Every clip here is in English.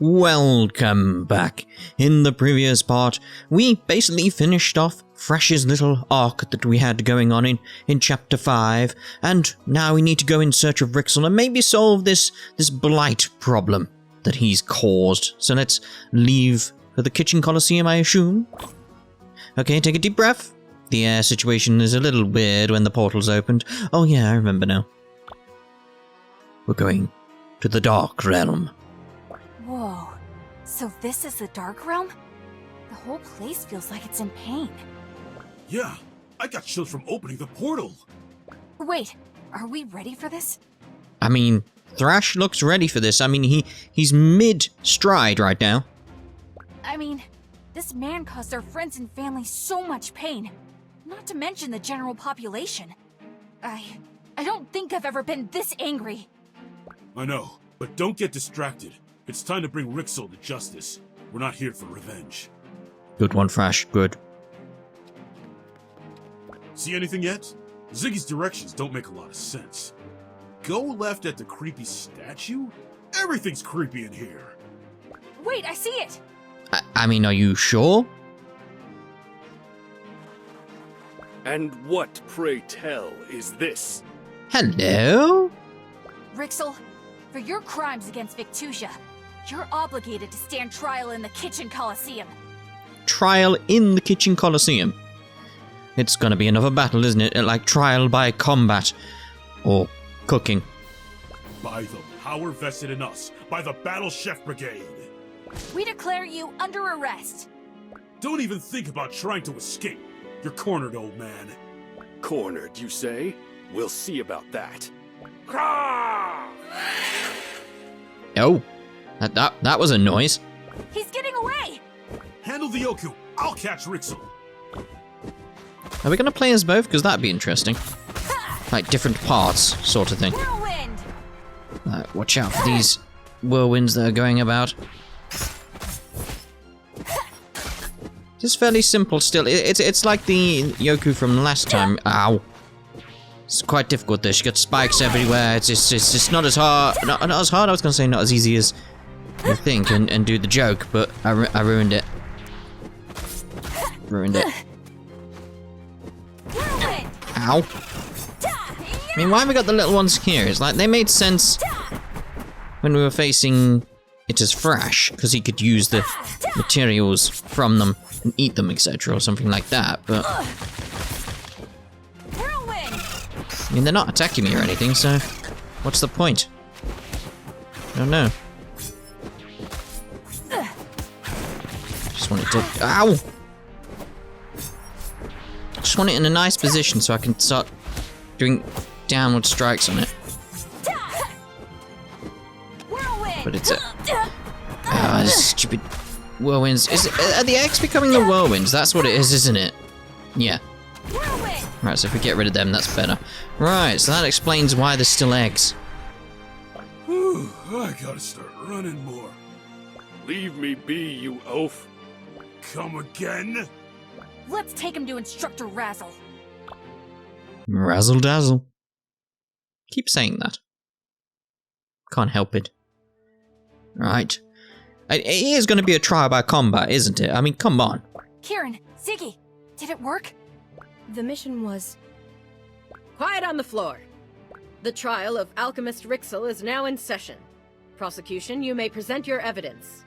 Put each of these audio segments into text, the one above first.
Welcome back. In the previous part, we basically finished off Thrash's little arc that we had going on in Chapter 5, and now we need to go in search of Rixel and maybe solve this blight problem that he's caused. So let's leave for the Kitchen Coliseum, I assume. Okay, take a deep breath. The air situation is a little weird when the portal's opened. Oh yeah, I remember now. We're going to the Dark Realm. Whoa, so this is the Dark Realm? The whole place feels like it's in pain. Yeah, I got chills from opening the portal. Wait, are we ready for this? I mean, Thrash looks ready for this. I mean, he's mid-stride right now. I mean, this man caused our friends and family so much pain. Not to mention the general population. I don't think I've ever been this angry. I know, but don't get distracted. It's time to bring Rixel to justice. We're not here for revenge. Good one, Thrash. Good. See anything yet? Ziggy's directions don't make a lot of sense. Go left at the creepy statue? Everything's creepy in here. Wait, I see it! I mean, are you sure? And what, pray tell, is this? Hello? Rixel, for your crimes against Victusia, you're obligated to stand trial in the Kitchen Coliseum. Trial in the Kitchen Coliseum. It's gonna be another battle, isn't it? Like trial by combat. Or cooking. By the power vested in us, by the Battle Chef Brigade. We declare you under arrest. Don't even think about trying to escape. You're cornered, old man. Cornered, you say? We'll see about that. Oh, that was a noise. He's getting away! Handle the Yoku. I'll catch Rixel. Are we gonna play as both? Because that'd be interesting. Like different parts, sort of thing. Whirlwind! Watch out for these whirlwinds that are going about. It's fairly simple still. It's like the Yoku from last time. Ow. It's quite difficult though. She got spikes everywhere. It's just not as hard. Not as hard. I was gonna say not as easy as you think and do the joke, but I ruined it. Ruined it. Whirlwind! Ow. I mean, why have we got the little ones here? It's like they made sense when we were facing it as Thrash, because he could use the materials from them and eat them, etc., or something like that, but I mean, they're not attacking me or anything, so what's the point? I don't know. Just want it to... Ow! Just want it in a nice position so I can start doing downward strikes on it. But it's a... stupid whirlwinds. Are the eggs becoming the whirlwinds? That's what it is, isn't it? Yeah. Right, so if we get rid of them, that's better. Right, so that explains why there's still eggs. Whew, I gotta start running more. Leave me be, you oaf. Come again? Let's take him to Instructor Razzle. Razzle dazzle. Keep saying that. Can't help it. Right. It is going to be a trial by combat, isn't it? I mean, come on. Kieran, Ziggy, did it work? The mission was... Quiet on the floor. The trial of Alchemist Rixel is now in session. Prosecution, you may present your evidence.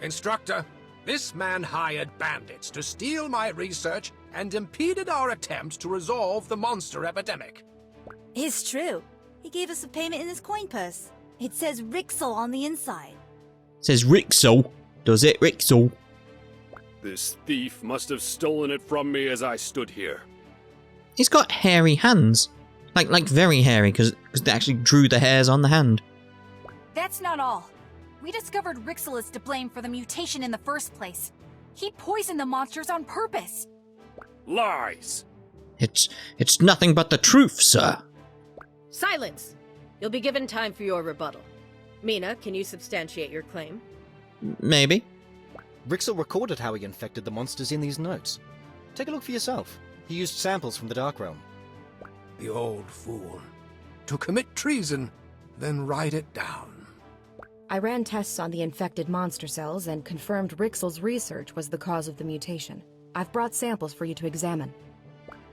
Instructor, this man hired bandits to steal my research and impeded our attempt to resolve the monster epidemic. It's true. He gave us a payment in his coin purse. It says Rixel on the inside. It says Rixel. Does it, Rixel? This thief must have stolen it from me as I stood here. He's got hairy hands. Like very hairy, because they actually drew the hairs on the hand. That's not all. We discovered Rixel is to blame for the mutation in the first place. He poisoned the monsters on purpose. Lies! It's nothing but the truth, sir. Silence! You'll be given time for your rebuttal. Mina, can you substantiate your claim? Maybe. Rixel recorded how he infected the monsters in these notes. Take a look for yourself. He used samples from the Dark Realm. The old fool. To commit treason, then write it down. I ran tests on the infected monster cells and confirmed Rixel's research was the cause of the mutation. I've brought samples for you to examine.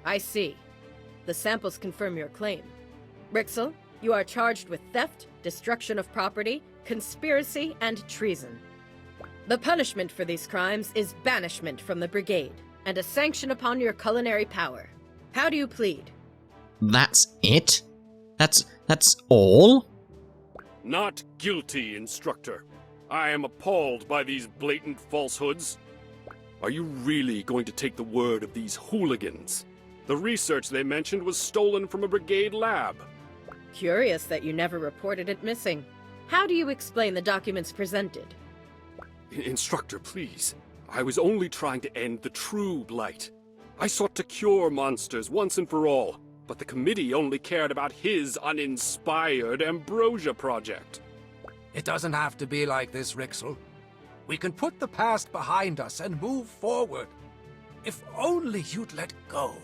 I see. The samples confirm your claim. Rixel, you are charged with theft, destruction of property, conspiracy, and treason. The punishment for these crimes is banishment from the Brigade, and a sanction upon your culinary power. How do you plead? That's it? That's all? Not guilty, Instructor. I am appalled by these blatant falsehoods. Are you really going to take the word of these hooligans? The research they mentioned was stolen from a Brigade lab. Curious that you never reported it missing. How do you explain the documents presented? Instructor, please. I was only trying to end the true blight. I sought to cure monsters once and for all, but the committee only cared about his uninspired Ambrosia project. It doesn't have to be like this, Rixel. We can put the past behind us and move forward. If only you'd let go.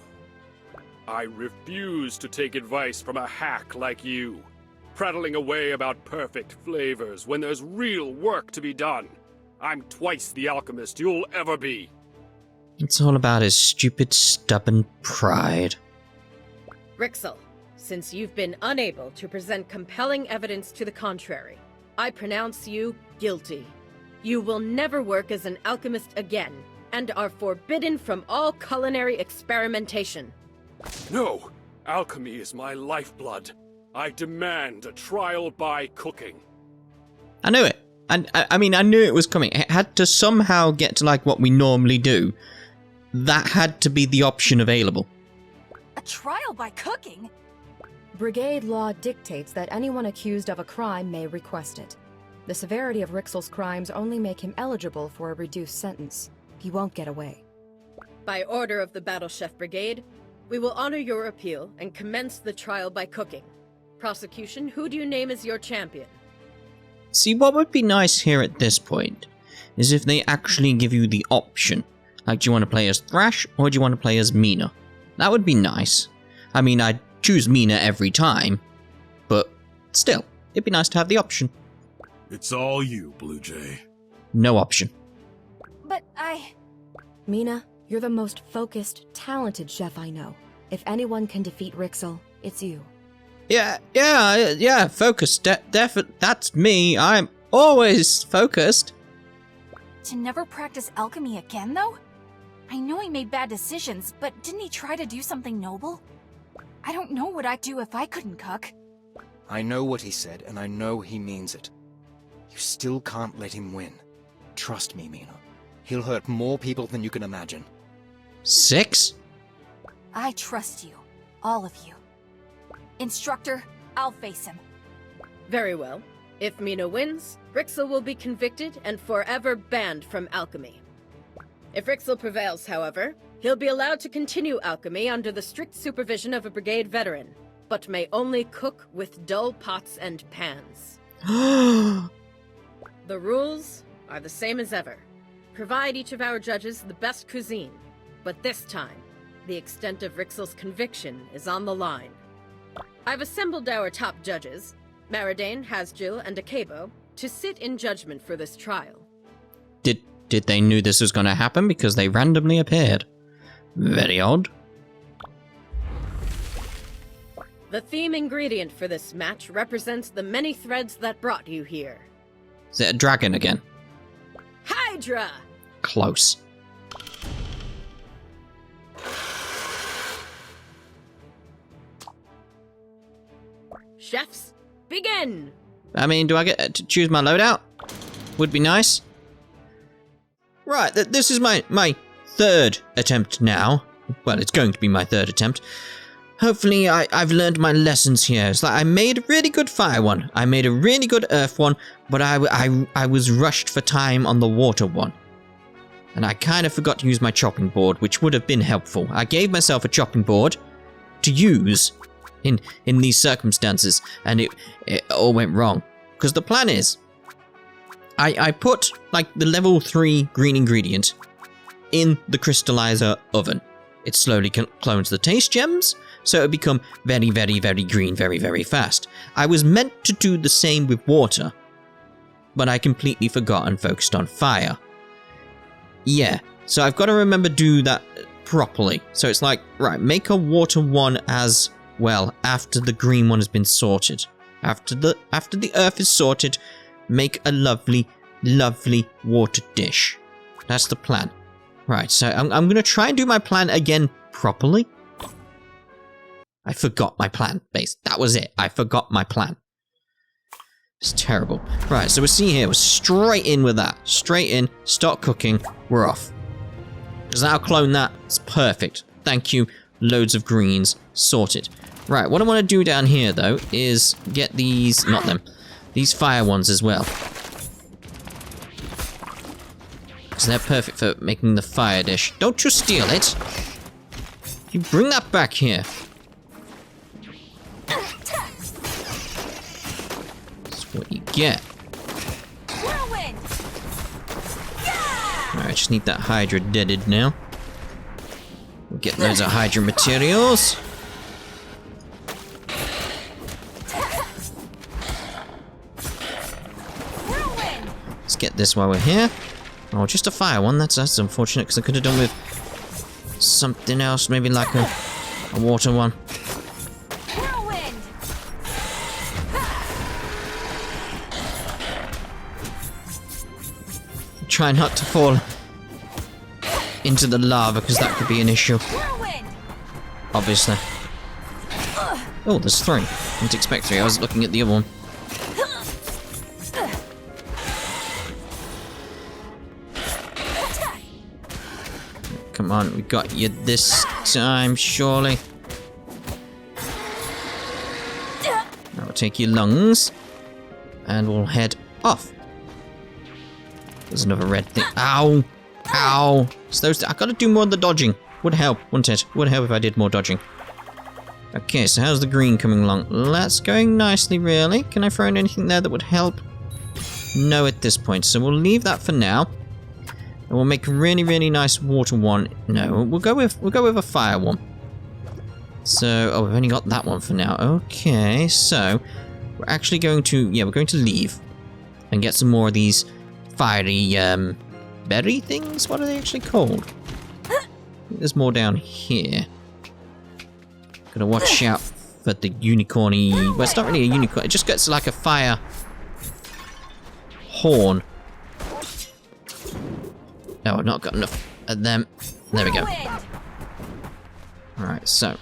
I refuse to take advice from a hack like you, prattling away about perfect flavors when there's real work to be done. I'm twice the alchemist you'll ever be. It's all about his stupid, stubborn pride. Rixel, since you've been unable to present compelling evidence to the contrary, I pronounce you guilty. You will never work as an alchemist again, and are forbidden from all culinary experimentation. No! Alchemy is my lifeblood. I demand a trial by cooking. I knew it. I mean, I knew it was coming. It had to somehow get to like what we normally do. That had to be the option available. A trial by cooking? Brigade law dictates that anyone accused of a crime may request it. The severity of Rixel's crimes only make him eligible for a reduced sentence. He won't get away. By order of the Battle Chef Brigade, we will honor your appeal and commence the trial by cooking. Prosecution, who do you name as your champion? See, what would be nice here at this point is if they actually give you the option. Like, do you want to play as Thrash or do you want to play as Mina? That would be nice. I mean, I'd choose Mina every time, but still, it'd be nice to have the option. It's all you, Blue Jay. No option. But Mina, you're the most focused, talented chef I know. If anyone can defeat Rixel, it's you. Yeah, focused. That's me. I'm always focused. to never practice alchemy again, though? I know he made bad decisions, but didn't he try to do something noble? I don't know what I'd do if I couldn't cook. I know what he said, and I know he means it. You still can't let him win. Trust me, Mina. He'll hurt more people than you can imagine. 6? I trust you. All of you. Instructor, I'll face him. Very well. If Mina wins, Rixel will be convicted and forever banned from alchemy. If Rixel prevails, however, he'll be allowed to continue alchemy under the strict supervision of a brigade veteran, but may only cook with dull pots and pans. The rules are the same as ever. Provide each of our judges the best cuisine, but this time, the extent of Rixel's conviction is on the line. I've assembled our top judges, Maridane, Hasjil, and Akebo, to sit in judgment for this trial. Did they knew this was going to happen because they randomly appeared? Very odd. The theme ingredient for this match represents the many threads that brought you here. Is it a dragon again? Hydra! Close. Chefs, begin! I mean, do I get to choose my loadout? Would be nice. Right, this is my third attempt now. Well, it's going to be my third attempt. Hopefully, I've learned my lessons here. It's like I made a really good fire one. I made a really good earth one, but I was rushed for time on the water one. And I kind of forgot to use my chopping board, which would have been helpful. I gave myself a chopping board to use in these circumstances, and it all went wrong. Because the plan is, I put like the level 3 green ingredient in the crystallizer oven. It slowly clones the taste gems, so it become very, very, very green very, very fast. I was meant to do the same with water, but I completely forgot and focused on fire. Yeah, so I've got to remember do that properly. So it's like, right, make a water one as well after the green one has been sorted. After the earth is sorted, make a lovely, lovely water dish. That's the plan. Right, so I'm going to try and do my plan again properly. I forgot my plan, base. That was it. I forgot my plan. It's terrible. Right, so we'll see here. We're straight in with that. Straight in. Start cooking. We're off. Because I'll clone that. It's perfect. Thank you. Loads of greens. Sorted. Right, what I want to do down here, though, is get these... Not them. These fire ones as well. Because they're perfect for making the fire dish. Don't you steal it. You bring that back here. What you get. Alright, I just need that Hydra deaded now. We'll get loads of Hydra materials. Let's get this while we're here. Oh, just a fire one. That's unfortunate because I could have done with something else, maybe like a water one. Try not to fall into the lava because that could be an issue. Obviously. Oh, there's 3. Didn't expect 3. I was looking at the other one. Come on, we got you this time, surely. Now we'll take your lungs and we'll head off. There's another red thing. Ow! Ow! So those... I gotta do more of the dodging. Would help, wouldn't it? Would help if I did more dodging. Okay, so how's the green coming along? That's going nicely, really. Can I throw in anything there that would help? No at this point, so we'll leave that for now. And we'll make a really, really nice water one. No, we'll go with a fire one. So, oh, we've only got that one for now. Okay, so we're actually going to... Yeah, we're going to leave and get some more of these fiery berry things. What are they actually called? I think there's more down here. Gotta watch out for the unicorny. Well, it's not really a unicorn. It just gets like a fire horn. No, I've not got enough of them. There we go. Alright, so.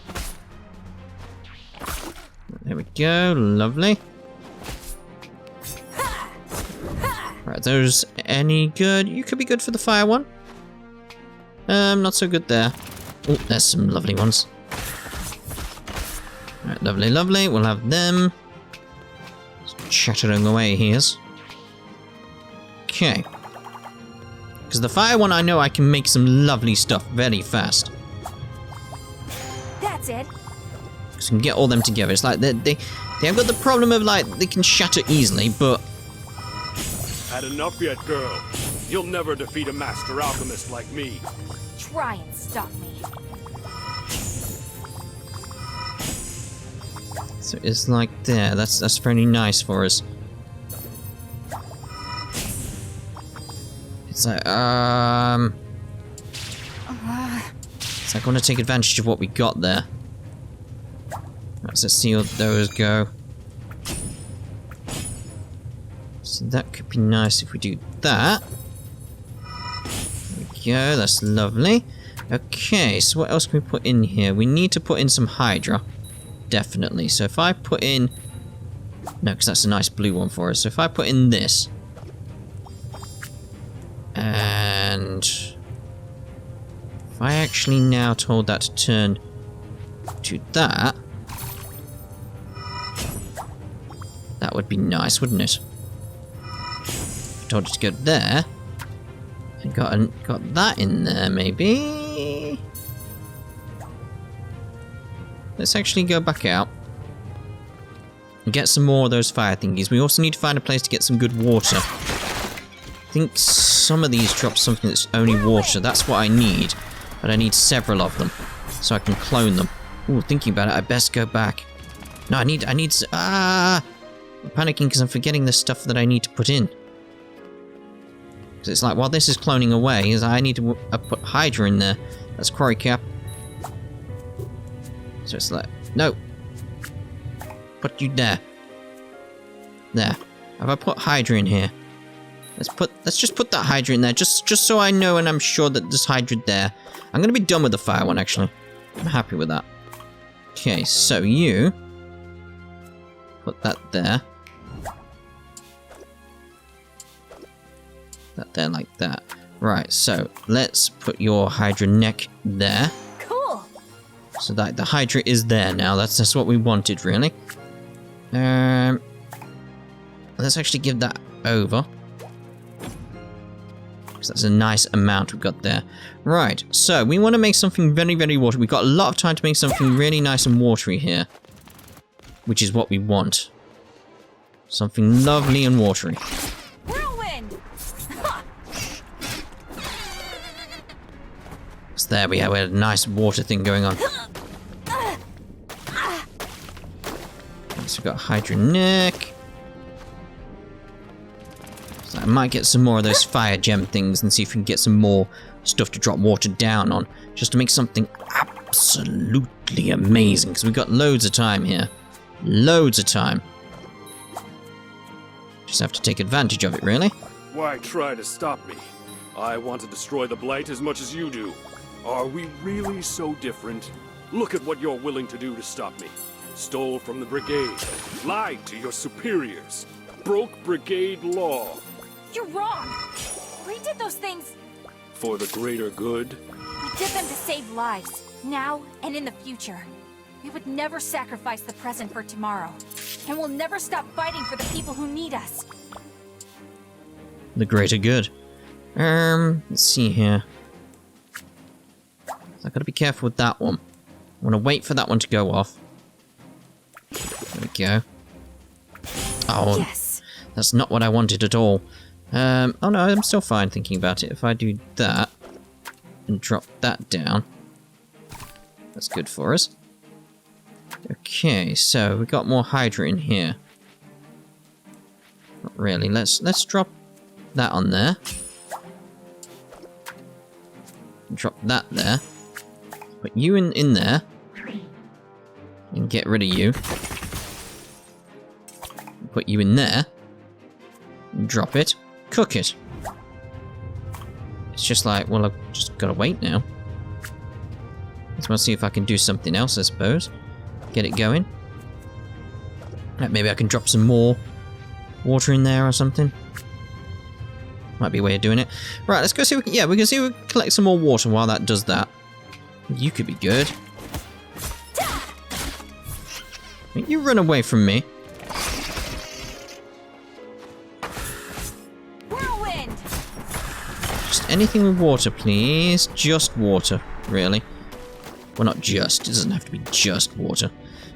There we go. Lovely. Right, those any good? You could be good for the fire one. Not so good there. Oh, there's some lovely ones. Right, lovely, lovely. We'll have them. Just chattering away here. Okay. Because the fire one, I know I can make some lovely stuff very fast. That's it. Because I can get all them together. It's like they have got the problem of like they can shatter easily, but. Had enough yet, girl? You'll never defeat a master alchemist like me. Try and stop me. So it's like there. That's fairly nice for us. It's like it's like I want to take advantage of what we got there. Right, so let's see how those go. So that could be nice if we do that. There we go, that's lovely. Okay, so what else can we put in here? We need to put in some Hydra. Definitely. So if I put in... No, because that's a nice blue one for us. So if I put in this... And... If I actually now told that to turn to that... That would be nice, wouldn't it? If I told it to go there... And got that in there, maybe... Let's actually go back out. And get some more of those fire thingies. We also need to find a place to get some good water. I think some of these drop something that's only water. That's what I need. But I need several of them. So I can clone them. Ooh, thinking about it, I best go back. No, I need... I'm panicking because I'm forgetting the stuff that I need to put in. Because it's like, while this is cloning away, is I need to put Hydra in there. That's quarry cap. So it's like, no. Put you there. There. Have I put Hydra in here? Let's just put that Hydra in there, just so I know and I'm sure that there's Hydra there. I'm gonna be done with the fire one, actually. I'm happy with that. Okay, so you put that there. That there like that. Right, so let's put your Hydra neck there. Cool. So that the Hydra is there now. That's what we wanted, really. Let's actually give that over. Because that's a nice amount we've got there. Right, so we want to make something very, very watery. We've got a lot of time to make something really nice and watery here. Which is what we want. Something lovely and watery. Whirlwind. So there we have a nice water thing going on. So we've got Hydra neck. So I might get some more of those fire gem things and see if we can get some more stuff to drop water down on. Just to make something absolutely amazing. Because we've got loads of time here. Loads of time. Just have to take advantage of it, really. Why try to stop me? I want to destroy the Blight as much as you do. Are we really so different? Look at what you're willing to do to stop me. Stole from the Brigade. Lied to your superiors. Broke Brigade law. You're wrong. We did those things. For the greater good? We did them to save lives, now and in the future. We would never sacrifice the present for tomorrow. And we'll never stop fighting for the people who need us. The greater good. Let's see here. So I've got to be careful with that one. I want to wait for that one to go off. There we go. Oh, yes. That's not what I wanted at all. Oh no, I'm still fine thinking about it. If I do that and drop that down, that's good for us. Okay, so we got more Hydra in here. Not really. Let's drop that on there. Drop that there. Put you in there. And get rid of you. Put you in there. Drop it. Cook it. It's just like, well, I've just gotta wait now. Let's want to see if I can do something else, I suppose. Get it going. Maybe I can drop some more water in there or something. Might be a way of doing it. Right, let's go see if we can, we can see if we can collect some more water while that does that. You could be good. You run away from me. Whirlwind. Just anything with water, please. Just water, really. Well, not just. It doesn't have to be just water.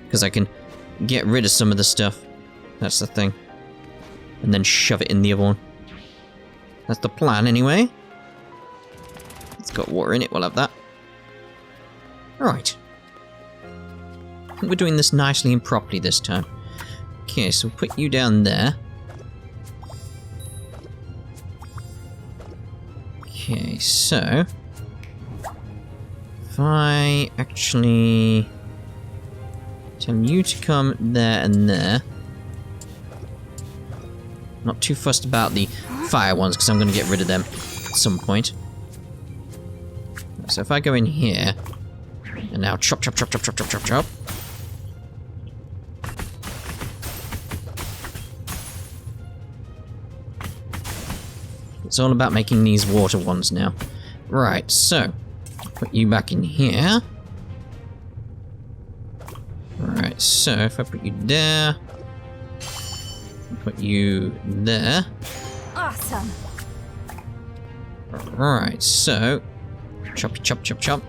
Because I can get rid of some of the stuff. That's the thing. And then shove it in the other one. That's the plan, anyway. It's got water in it. We'll have that. Right. I think we're doing this nicely and properly this time. Okay, so we'll put you down there. Okay, so... if I actually tell you to come there and there. Not too fussed about the fire ones, because I'm going to get rid of them at some point. So if I go in here, and now chop, chop, chop, chop, chop, chop, chop, chop. It's all about making these water ones now. Right, so put you back in here. Right, so if I put you there, put you there. Awesome. Right, so chop, chop, chop, chop.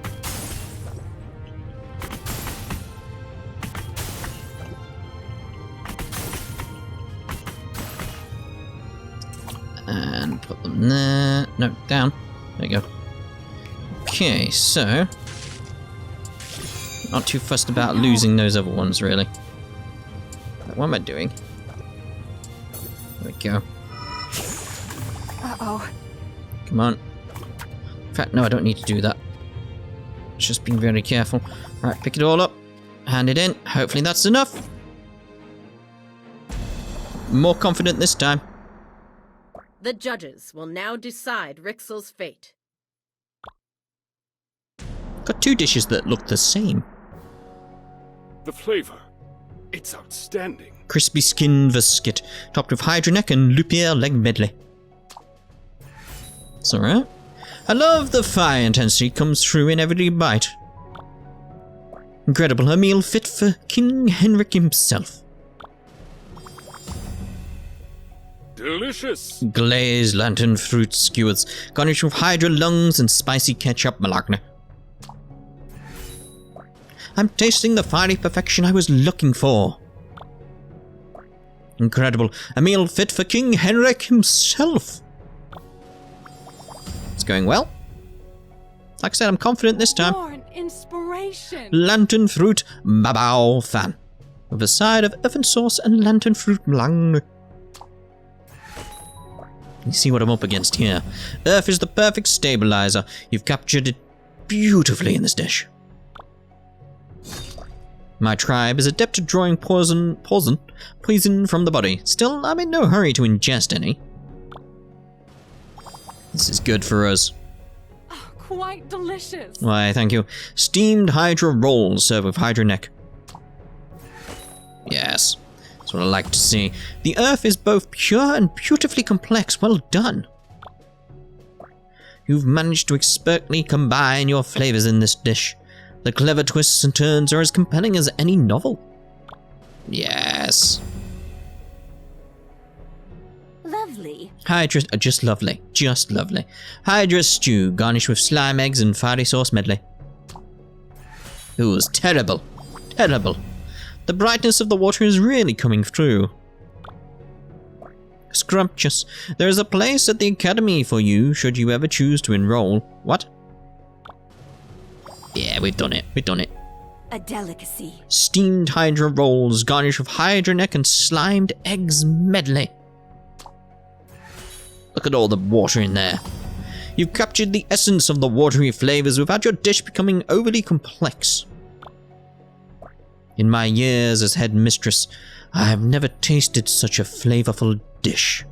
And put them there. No, down. There you go. Okay, so not too fussed about losing those other ones, really. What am I doing? There we go. Uh-oh. Come on. In fact, no, I don't need to do that. Just being very careful. Right, pick it all up. Hand it in. Hopefully that's enough. More confident this time. The judges will now decide Rixel's fate. Got 2 dishes that look the same. The flavor, it's outstanding. Crispy skin viscit, topped with hydra neck and lupier leg medley. It's alright. I love the fire intensity comes through in every bite. Incredible, a meal fit for King Henrik himself. Delicious. Glazed lantern fruit skewers, garnished with hydra lungs and spicy ketchup malagna. I'm tasting the fiery perfection I was looking for. Incredible, a meal fit for King Henrik himself. It's going well. Like I said, I'm confident this time. You're an inspiration. Lantern fruit babao fan, with a side of earthen sauce and lantern fruit blanc. You see what I'm up against here. Earth is the perfect stabilizer. You've captured it beautifully in this dish. My tribe is adept at drawing poison from the body. Still, I'm in no hurry to ingest any. This is good for us. Oh, quite delicious. Why, thank you. Steamed hydra rolls served with hydra neck. Yes, that's what I like to see. The earth is both pure and beautifully complex. Well done. You've managed to expertly combine your flavors in this dish. The clever twists and turns are as compelling as any novel. Yes. Lovely. Hydra, just lovely. Just lovely. Hydra stew, garnished with slime eggs and fiery sauce medley. It was terrible. Terrible. The brightness of the water is really coming through. Scrumptious. There is a place at the academy for you, should you ever choose to enroll. What? Yeah, we've done it. We've done it. A delicacy. Steamed hydra rolls, garnished with hydra neck and slimed eggs medley. Look at all the water in there. You've captured the essence of the watery flavors without your dish becoming overly complex. In my years as head mistress, I have never tasted such a flavorful dish.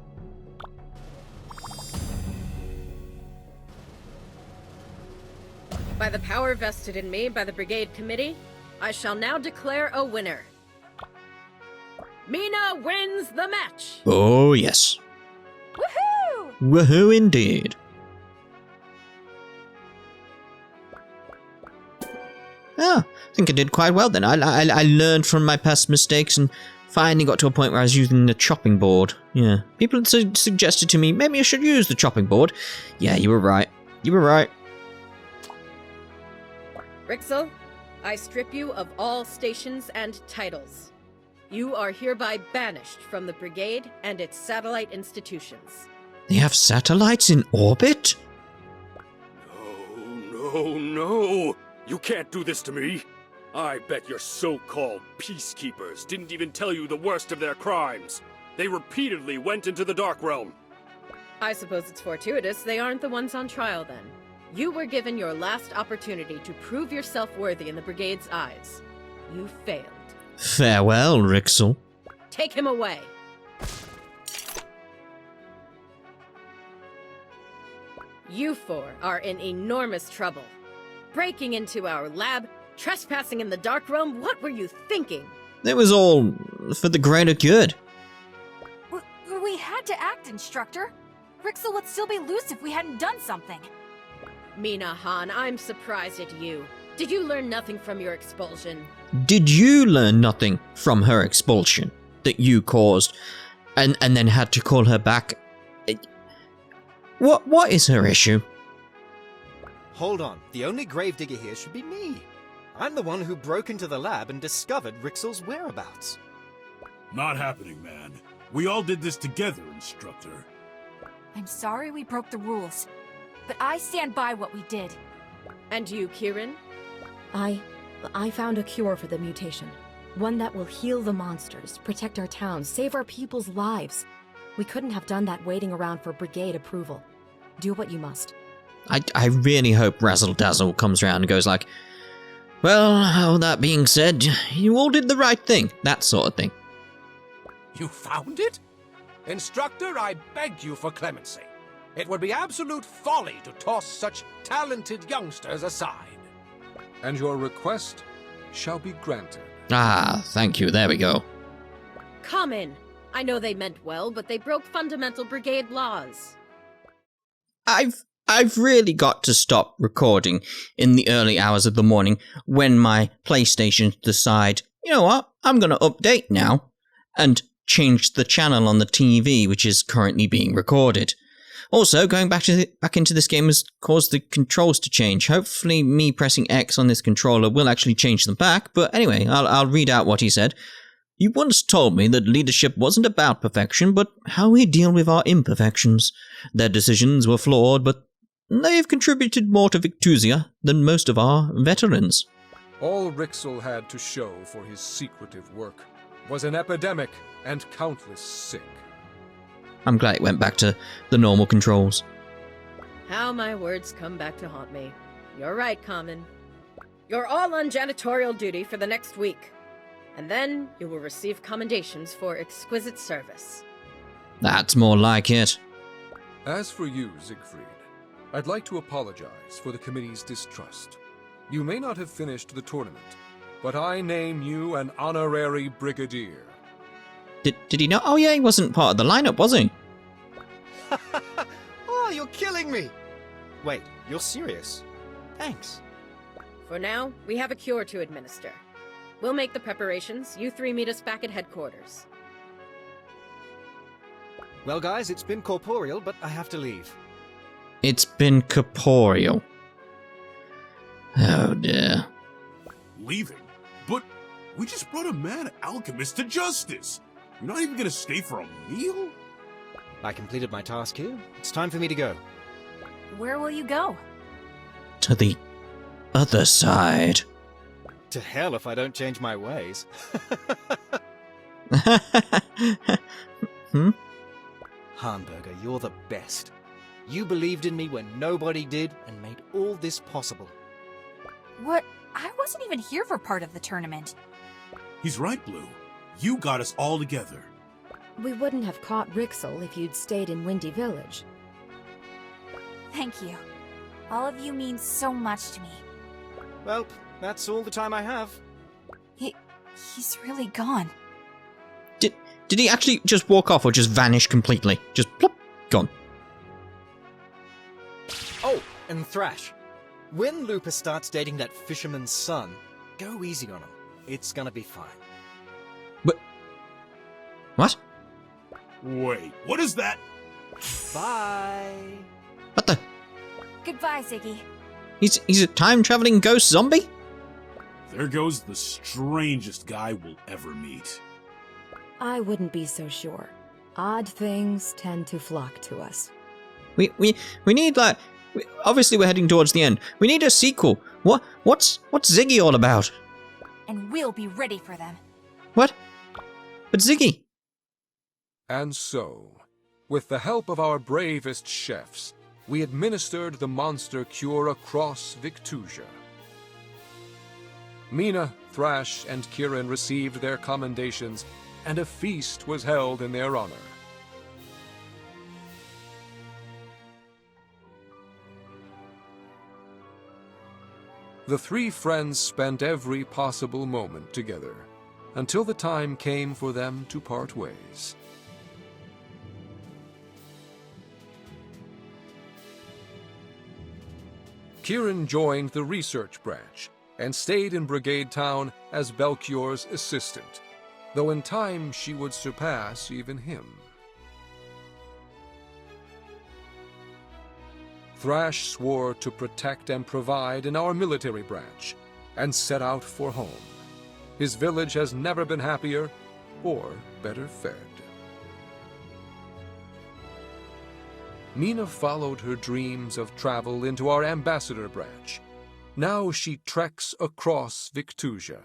By the power vested in me by the Brigade Committee, I shall now declare a winner. Mina wins the match! Oh, yes. Woohoo! Woohoo indeed. Ah, I think I did quite well then. I learned from my past mistakes and finally got to a point where I was using the chopping board. Yeah, people had suggested to me, maybe I should use the chopping board. Yeah, you were right. You were right. Rixel, I strip you of all stations and titles. You are hereby banished from the Brigade and its satellite institutions. They have satellites in orbit? No, no. You can't do this to me. I bet your so-called peacekeepers didn't even tell you the worst of their crimes. They repeatedly went into the Dark Realm. I suppose it's fortuitous they aren't the ones on trial then. You were given your last opportunity to prove yourself worthy in the Brigade's eyes. You failed. Farewell, Rixel. Take him away. You four are in enormous trouble. Breaking into our lab, trespassing in the Dark Realm, what were you thinking? It was all for the greater good. We had to act, Instructor. Rixel would still be loose if we hadn't done something. Mina Han, I'm surprised at you. Did you learn nothing from your expulsion? Did you learn nothing from her expulsion that you caused and then had to call her back? What is her issue? Hold on, the only gravedigger here should be me. I'm the one who broke into the lab and discovered Rixel's whereabouts. Not happening, man. We all did this together, Instructor. I'm sorry we broke the rules, but I stand by what we did. And you, Kieran? I found a cure for the mutation. One that will heal the monsters, protect our towns, save our people's lives. We couldn't have done that waiting around for Brigade approval. Do what you must. I really hope Razzle Dazzle comes around and goes like, well, all that being said, you all did the right thing. That sort of thing. You found it? Instructor, I beg you for clemency. It would be absolute folly to toss such talented youngsters aside. And your request shall be granted. Ah, thank you. There we go. Come in. I know they meant well, but they broke fundamental brigade laws. I've really got to stop recording in the early hours of the morning when my PlayStation decide, you know what, I'm going to update now and change the channel on the TV, which is currently being recorded. Also, going back into this game has caused the controls to change. Hopefully me pressing X on this controller will actually change them back, but anyway, I'll read out what he said. You once told me that leadership wasn't about perfection, but how we deal with our imperfections. Their decisions were flawed, but they've contributed more to Victusia than most of our veterans. All Rixel had to show for his secretive work was an epidemic and countless sick. I'm glad it went back to the normal controls. How my words come back to haunt me. You're right, Common. You're all on janitorial duty for the next week. And then you will receive commendations for exquisite service. That's more like it. As for you, Siegfried, I'd like to apologize for the committee's distrust. You may not have finished the tournament, but I name you an honorary brigadier. Did he know? Oh yeah, he wasn't part of the lineup, was he? Oh, you're killing me! Wait, you're serious? Thanks. For now, we have a cure to administer. We'll make the preparations. You three meet us back at headquarters. Well, guys, it's been corporeal, but I have to leave. It's been corporeal. Oh dear. Leaving? But we just brought a mad alchemist to justice. You're not even gonna stay for a meal? I completed my task here. It's time for me to go. Where will you go? To the other side. To hell if I don't change my ways. Hamburger, you're the best. You believed in me when nobody did and made all this possible. What? I wasn't even here for part of the tournament. He's right, Blue. You got us all together. We wouldn't have caught Rixel if you'd stayed in Windy Village. Thank you. All of you mean so much to me. Well, that's all the time I have. He's really gone. Did he actually just walk off or just vanish completely? Just plop, gone. Oh, and Thrash. When Lupus starts dating that fisherman's son, go easy on him. It's gonna be fine. But what? Wait, what is that? Bye. What the? Goodbye, Ziggy. He's a time-traveling ghost zombie? There goes the strangest guy we'll ever meet. I wouldn't be so sure. Odd things tend to flock to us. We need like... Obviously we're heading towards the end. We need a sequel. What's Ziggy all about? And we'll be ready for them. What? But Ziggy... And so, with the help of our bravest chefs, we administered the monster cure across Victusia. Mina, Thrash, and Killin received their commendations, and a feast was held in their honor. The three friends spent every possible moment together, until the time came for them to part ways. Killin joined the research branch and stayed in Brigade Town as Belchior's assistant, though in time she would surpass even him. Thrash swore to protect and provide in our military branch, and set out for home. His village has never been happier or better fed. Mina followed her dreams of travel into our ambassador branch. Now she treks across Victusia,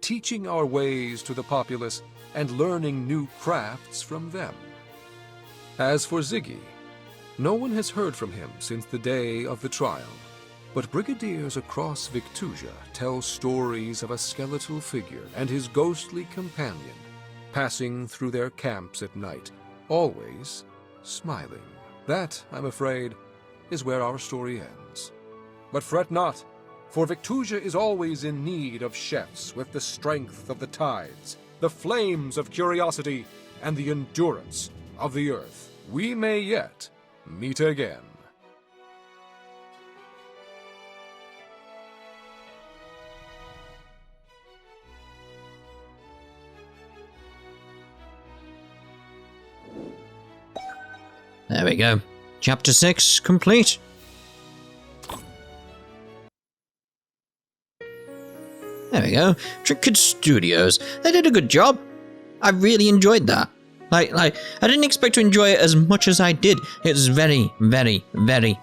teaching our ways to the populace and learning new crafts from them. As for Ziggy, No one has heard from him since the day of the trial, but brigadiers across Victusia tell stories of a skeletal figure and his ghostly companion passing through their camps at night, always smiling. That, I'm afraid, is where our story ends. But fret not, for Victusia is always in need of chefs with the strength of the tides, the flames of curiosity, and the endurance of the earth. We may yet meet again. There we go. Chapter 6 complete. There we go. Tricked Studios. They did a good job. I really enjoyed that. Like, I didn't expect to enjoy it as much as I did. It was very, very, very,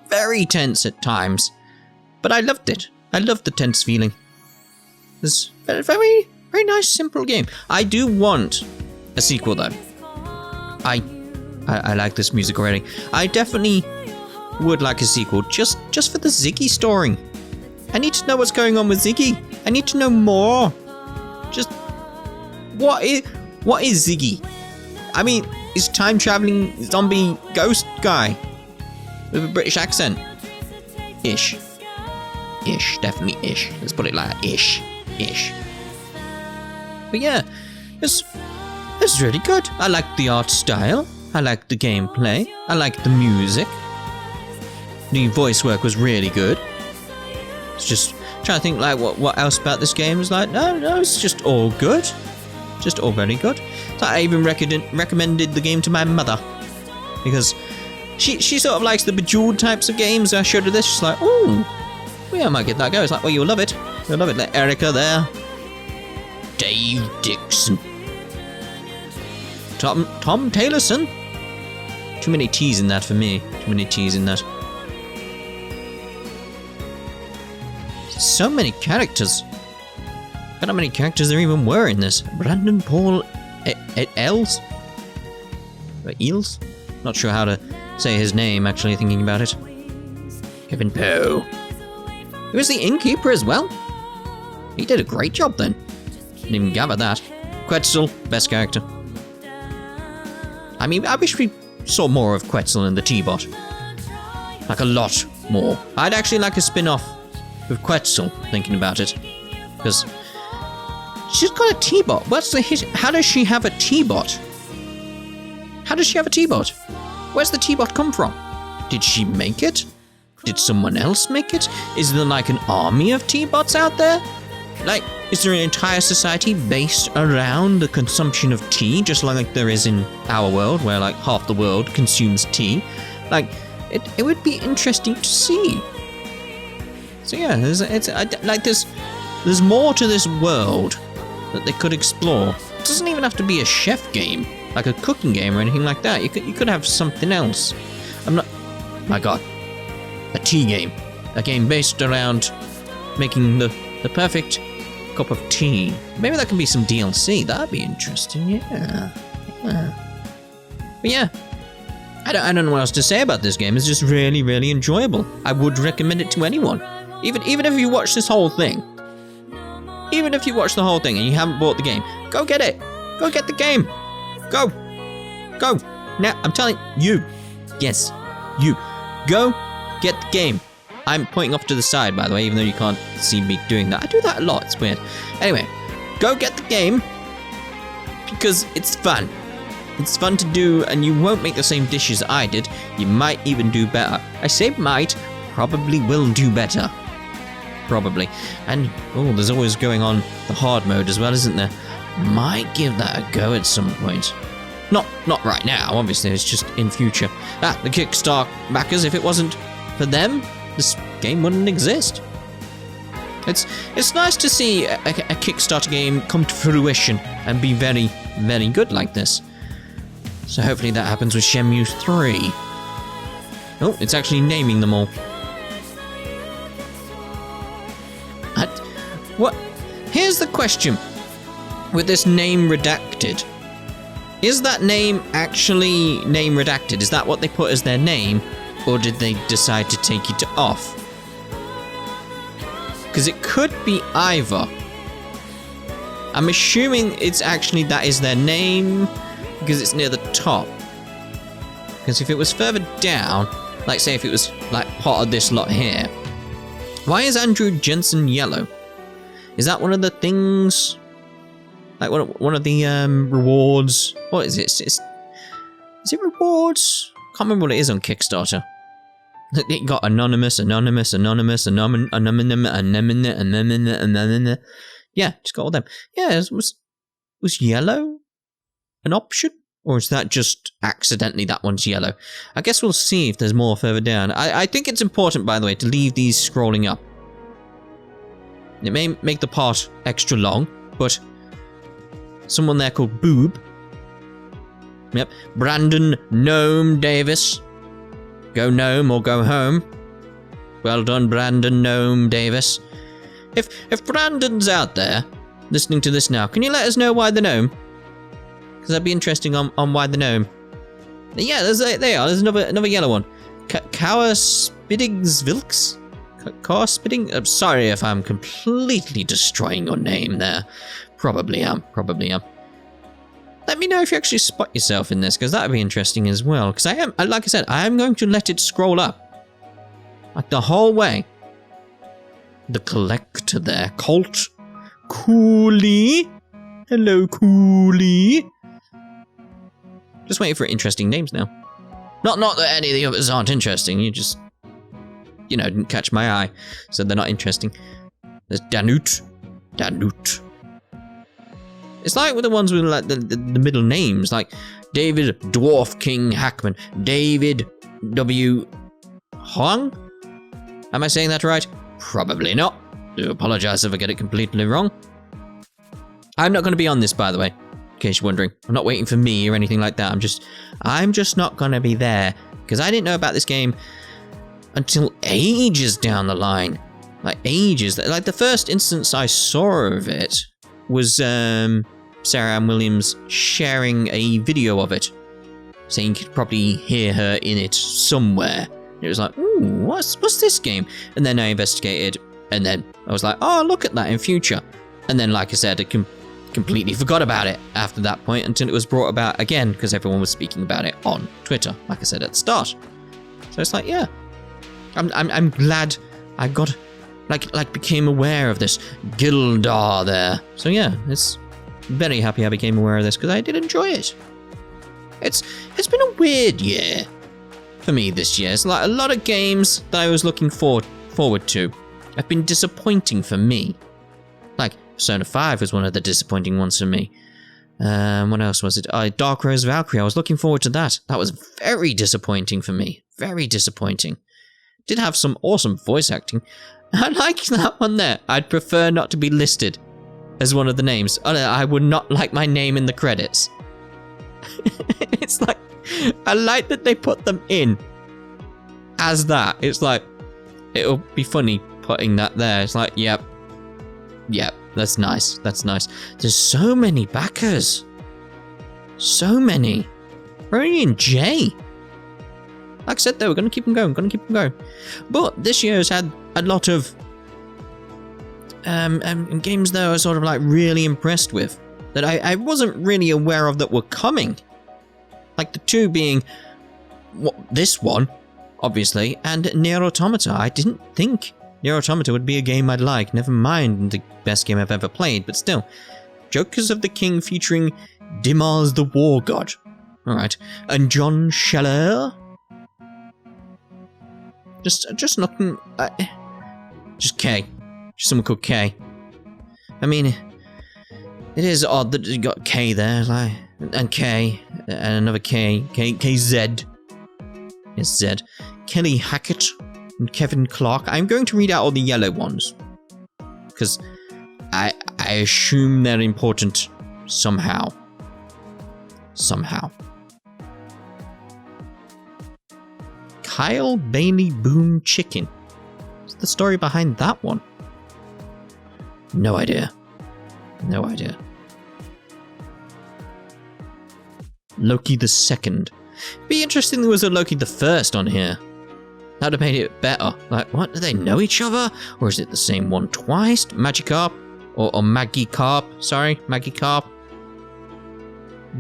very tense at times. But I loved it. I loved the tense feeling. It was a very, very nice, simple game. I do want a sequel, though. I like this music already. I definitely would like a sequel, just for the Ziggy story. I need to know what's going on with Ziggy. I need to know more. Just what is Ziggy? I mean, is time-traveling zombie ghost guy with a British accent? Ish. Ish, definitely ish. Let's put it like that. Ish. But yeah, it's really good. I like the art style. I like the gameplay. I like the music. The voice work was really good. It's just trying to think like what else about this game is like. No, it's just all good. Just all very good. So I even recommended the game to my mother because she sort of likes the Bejeweled types of games. I showed her this. She's like, oh, yeah, I might get that go. It's like, well, you'll love it. You'll love it. Like Erica there. Dave Dixon. Tom Taylorson. Too many T's in that for me. Too many T's in that. So many characters. I don't know how many characters there even were in this. Brandon Paul Els? Eels? Not sure how to say his name, actually, thinking about it. Kevin Poe. He was the innkeeper as well. He did a great job then. Didn't even gather that. Quetzal, best character. I mean, I wish we saw more of Quetzal and the T-Bot. Like a lot more. I'd actually like a spin-off with Quetzal, thinking about it. Because she's got a T-Bot. What's the hit? How does she have a T-Bot? How does she have a T-Bot? Where's the T-Bot come from? Did she make it? Did someone else make it? Is there like an army of T-Bots out there? Like, is there an entire society based around the consumption of tea, just like there is in our world, where like half the world consumes tea? Like, it would be interesting to see. So yeah, there's more to this world that they could explore. It doesn't even have to be a chef game, like a cooking game or anything like that. You could have something else. My God, a tea game, a game based around making the perfect cup of tea. Maybe that can be some DLC. That'd be interesting. Yeah. But yeah, I don't know what else to say about this game. It's just really, really enjoyable. I would recommend it to anyone. Even if you watch this whole thing. Even if you watch the whole thing and you haven't bought the game, go get it. Go get the game. Go. Now, I'm telling you. Yes, you. Go get the game. I'm pointing off to the side, by the way, even though you can't see me doing that. I do that a lot. It's weird. Anyway, go get the game because it's fun. It's fun to do, and you won't make the same dishes I did. You might even do better. I say might, probably will do better. Probably. And, there's always going on the hard mode as well, isn't there? Might give that a go at some point. Not right now, obviously, it's just in future. The Kickstarter backers, if it wasn't for them, this game wouldn't exist. It's nice to see a Kickstarter game come to fruition and be very, very good like this. So hopefully that happens with Shenmue 3. Oh, it's actually naming them all. What? Here's the question. With this name redacted, Is that name actually name redacted? Is that what they put as their name? Or did they decide to take it off? Because it could be either. I'm assuming it's actually that is their name because it's near the top. Because if it was further down, like say if it was like part of this lot here. Why is Andrew Jensen yellow? Is that one of the things? Like one of the rewards? What is it? Is it rewards? Can't remember what it is on Kickstarter. It got anonymous. Yeah, just got all them. Yeah, was yellow an option? Or is that just accidentally that one's yellow? I guess we'll see if there's more further down. I think it's important, by the way, to leave these scrolling up. It may make the part extra long, but someone there called Boob. Yep, Brandon Gnome Davis. Go Gnome or go home. Well done, Brandon Gnome Davis. If Brandon's out there listening to this now, can you let us know why the gnome? Because that'd be interesting on why the gnome. Yeah, they are. There's another yellow one. Kawa Spiddingsvilks? Kawa Spidding? I'm sorry if I'm completely destroying your name there. Probably am. Let me know if you actually spot yourself in this, because that'd be interesting as well. Because like I said, I am going to let it scroll up. Like the whole way. The collector there. Colt. Cooley. Hello, Cooley. Just waiting for interesting names now. Not that any of the others aren't interesting. You just, didn't catch my eye. So they're not interesting. There's Danute. It's like with the ones with like the middle names, like David Dwarf King Hackman, David W. Huang? Am I saying that right? Probably not. Do apologize if I get it completely wrong. I'm not going to be on this, by the way, in case you're wondering. I'm not waiting for me or anything like that. I'm just not going to be there, because I didn't know about this game until ages down the line. Like ages. Like the first instance I saw of it was Sarah Ann Williams sharing a video of it, saying you could probably hear her in it somewhere. It was like, ooh, what's this game? And then I investigated, and then I was like, oh, look at that in future. And then, like I said, I completely forgot about it after that point until it was brought about again, because everyone was speaking about it on Twitter, like I said at the start. So it's like, yeah, I'm glad I got, became aware of this Gildar there. So yeah, it's very happy I became aware of this, because I did enjoy it. It's been a weird year for me this year. It's like a lot of games that I was looking forward to have been disappointing for me. Like Persona 5 was one of the disappointing ones for me. What else was it? Dark Rose Valkyrie. I was looking forward to that. That was very disappointing for me. Very disappointing. Did have some awesome voice acting. I like that one there. I'd prefer not to be listed as one of the names. I would not like my name in the credits. It's like, I like that they put them in as that. It's like, it'll be funny putting that there. It's like, yep, that's nice. There's so many backers. So many. We're only in J. Like I said, though, we're going to keep them going. But this year has had a lot of games, though, I was sort of like really impressed with, that I wasn't really aware of that were coming. Like the two being this one, obviously, and Nier Automata. I didn't think Nier Automata would be a game I'd like, never mind the best game I've ever played, but still. Jokers of the King featuring Dimas the War God. Alright. And John Scheller. Just looking... just K. Just someone called K. I mean, it is odd that you got K there, like, and K, and another K, KZ. Yes, Z. Kelly Hackett and Kevin Clark. I'm going to read out all the yellow ones, because I assume they're important somehow. Kyle Bailey Boom Chicken. What's the story behind that one? No idea. Loki the Second. Be interesting there was a Loki the First on here. That would have made it better. Like, what? Do they know each other? Or is it the same one twice? Magikarp? Or Magikarp? Sorry, Magikarp.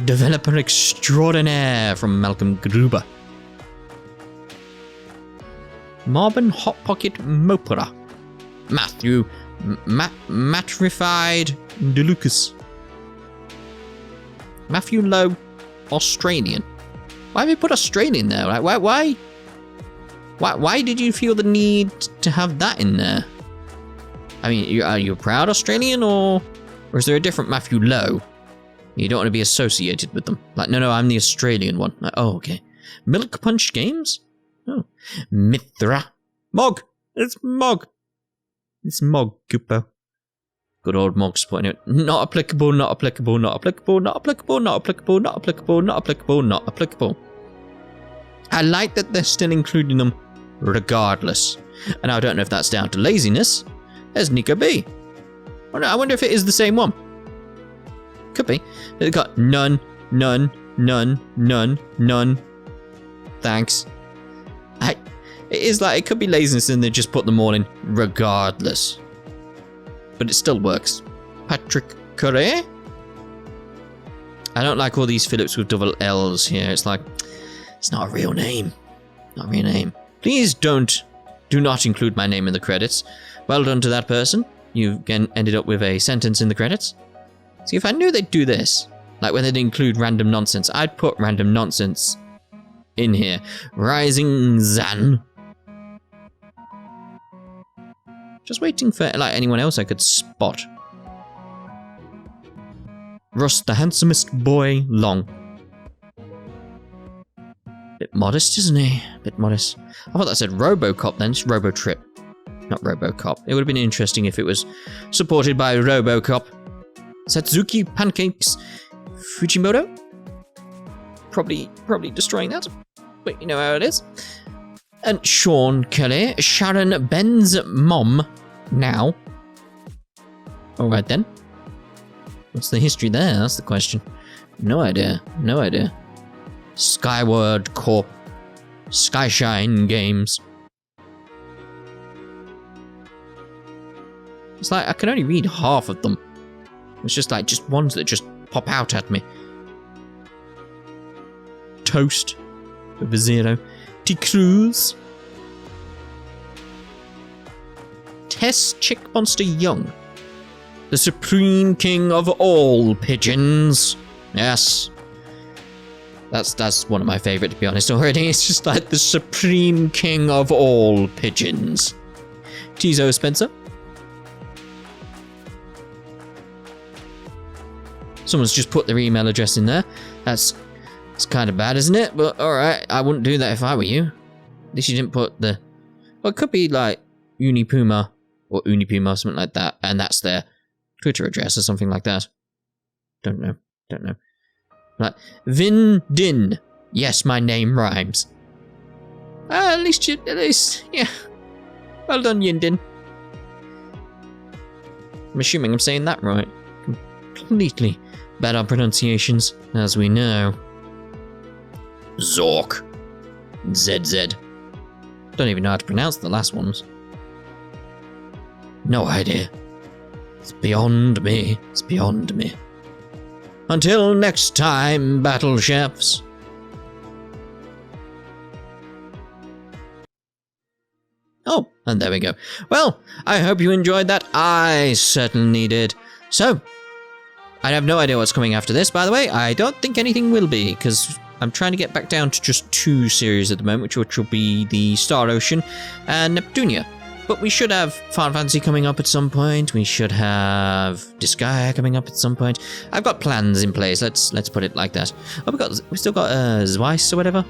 Developer extraordinaire from Malcolm Gruber. Marvin Hot Pocket Mopera. Matthew Matrified DeLucas. Matthew Lowe, Australian. Why have you put Australian there? Like, why did you feel the need to have that in there? I mean, are you a proud Australian, or is there a different Matthew Lowe? You don't want to be associated with them. Like, no, I'm the Australian one. Like, oh, okay. Milk Punch Games? Oh. Mithra. Mog! It's Mog! It's Mog, Kupo. Good old Mog supporting it. Not applicable, not applicable, not applicable, not applicable, not applicable, not applicable, not applicable, not applicable. I like that they're still including them regardless. And I don't know if that's down to laziness. There's Nico B. I wonder if it is the same one. Could be. They've got none, none, none, none, none. Thanks. It is like, it could be laziness and they just put them all in regardless. But it still works. Patrick Correa? I don't like all these Phillips with double L's here. It's like, it's not a real name. Not a real name. Please do not include my name in the credits. Well done to that person. You again ended up with a sentence in the credits. See, if I knew they'd do this, like when they'd include random nonsense, I'd put random nonsense in here. Rising Zan. Just waiting for like anyone else I could spot. Russ, the handsomest boy long. Bit modest, isn't he? Bit modest. I thought that said Robocop then. It's Robotrip. Not Robocop. It would have been interesting if it was supported by Robocop. Satsuki Pancakes Fujimoto. Probably destroying that. But you know how it is. And Sean Kelly. Sharon Ben's mom. Now. Alright then. What's the history there? That's the question. No idea. No idea. Skyward Corp. Skyshine Games. It's like I can only read half of them. It's just like just ones that just pop out at me. Toast with a 0. T Cruz. Tess Chick Monster Young. The supreme king of all pigeons. Yes. That's one of my favourite, to be honest, already. It's just like the supreme king of all pigeons. Tizo Spencer. Someone's just put their email address in there. It's kind of bad, isn't it? But alright, I wouldn't do that if I were you. At least you didn't put the... Well, it could be like Unipuma or Unipuma or something like that. And that's their Twitter address or something like that. Don't know. Like, Vin Din. Yes, my name rhymes. At least, yeah. Well done, Yindin. I'm assuming I'm saying that right. Completely bad on pronunciations, as we know. Zork. ZZ. Don't even know how to pronounce the last ones. No idea. It's beyond me. It's beyond me. Until next time, Battle Chefs. Oh, and there we go. Well, I hope you enjoyed that. I certainly did. So, I have no idea what's coming after this, by the way. I don't think anything will be, because I'm trying to get back down to just 2 series at the moment, which will be the Star Ocean and Neptunia. But we should have Final Fantasy coming up at some point. We should have Disgaea coming up at some point. I've got plans in place. Let's put it like that. Oh, we still got Zweiss or whatever.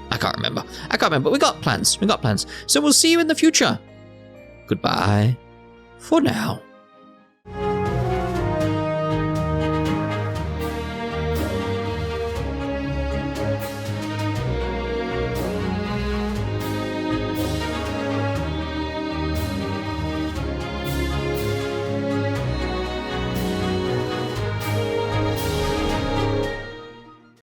I can't remember. We got plans. So we'll see you in the future. Goodbye for now.